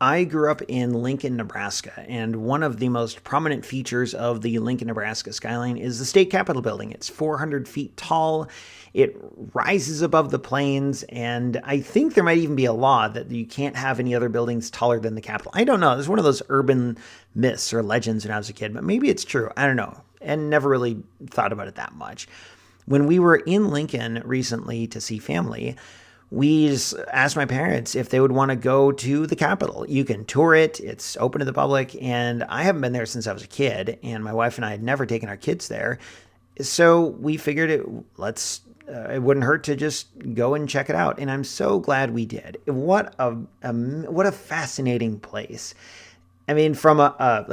I grew up in Lincoln, Nebraska, and one of the most prominent features of the Lincoln, Nebraska skyline is the state capitol building. It's 400 feet tall. It rises above the plains, and I think there might even be a law that you can't have any other buildings taller than the Capitol. I don't know. It's one of those urban myths or legends when I was a kid, but maybe it's true. I don't know, and never really thought about it that much. When we were in Lincoln recently to see family, we just asked my parents if they would want to go to the Capitol. You can tour it. It's open to the public. And I haven't been there since I was a kid. And my wife and I had never taken our kids there. So we figured it wouldn't hurt to just go and check it out. And I'm so glad we did. What a fascinating place. I mean, from a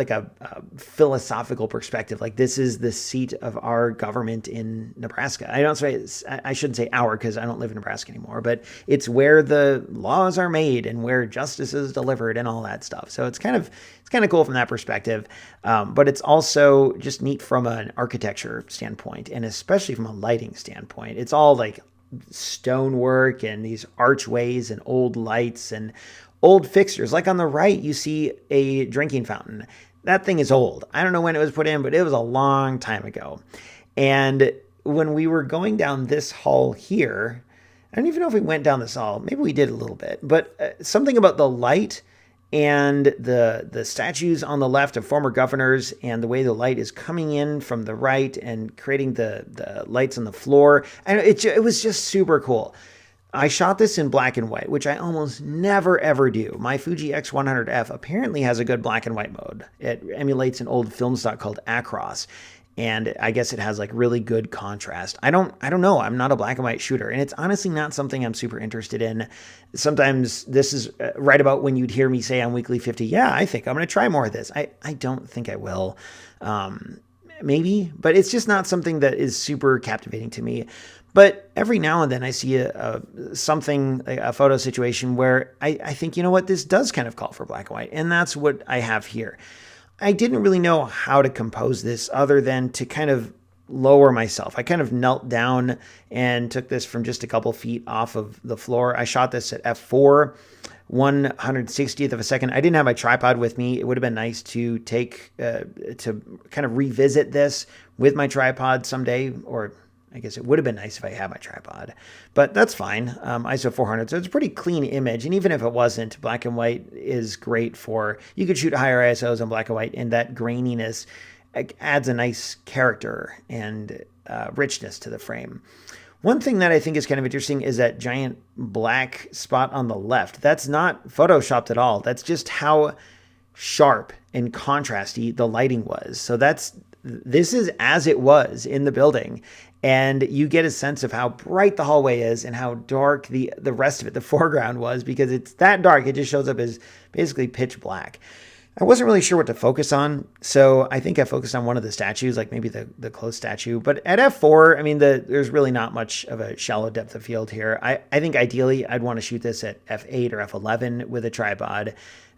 philosophical perspective, like this is the seat of our government in Nebraska. I shouldn't say our because I don't live in Nebraska anymore, but it's where the laws are made and where justice is delivered and all that stuff. So it's kind of cool from that perspective. But it's also just neat from an architecture standpoint and especially from a lighting standpoint. It's all like stonework and these archways and old lights and old fixtures. Like on the right, you see a drinking fountain. That thing is old. I don't know when it was put in, but it was a long time ago. And when we were going down this hall here, I don't even know if we went down this hall. Maybe we did a little bit, but something about the light and the statues on the left of former governors and the way the light is coming in from the right and creating the lights on the floor. And it was just super cool. I shot this in black and white, which I almost never ever do. My Fuji X100F apparently has a good black and white mode. It emulates an old film stock called Acros, and I guess it has like really good contrast. I don't know. I'm not a black and white shooter, and it's honestly not something I'm super interested in. Sometimes this is right about when you'd hear me say on Weekly 50, yeah, I think I'm going to try more of this. I don't think I will. Maybe, but it's just not something that is super captivating to me. But every now and then I see a photo situation where I think, you know what, this does kind of call for black and white. And that's what I have here. I didn't really know how to compose this other than to kind of lower myself. I kind of knelt down and took this from just a couple feet off of the floor. I shot this at f4, 160th of a second. I didn't have my tripod with me. It would have been nice to to kind of revisit this with my tripod someday, or I guess it would have been nice if I had my tripod, but that's fine. ISO 400, so it's a pretty clean image. And even if it wasn't, black and white is great you could shoot higher ISOs on black and white, and that graininess adds a nice character and richness to the frame. One thing that I think is kind of interesting is that giant black spot on the left. That's not photoshopped at all. That's just how sharp and contrasty the lighting was. So this is as it was in the building. And you get a sense of how bright the hallway is and how dark the rest of it, the foreground was, because it's that dark. It just shows up as basically pitch black. I wasn't really sure what to focus on, so I think I focused on one of the statues, like maybe the close statue. But at f4, I mean, there's really not much of a shallow depth of field here. I think ideally I'd want to shoot this at f8 or f11 with a tripod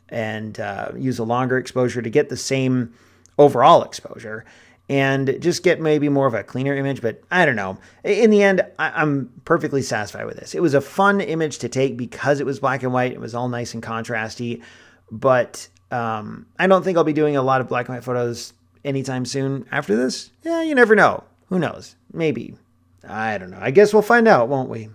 and use a longer exposure to get the same overall exposure and just get maybe more of a cleaner image. But I don't know. In the end, I'm perfectly satisfied with this. It was a fun image to take because it was black and white. It was all nice and contrasty. But I don't think I'll be doing a lot of black and white photos anytime soon after this. Yeah, you never know. Who knows? Maybe. I don't know. I guess we'll find out, won't we?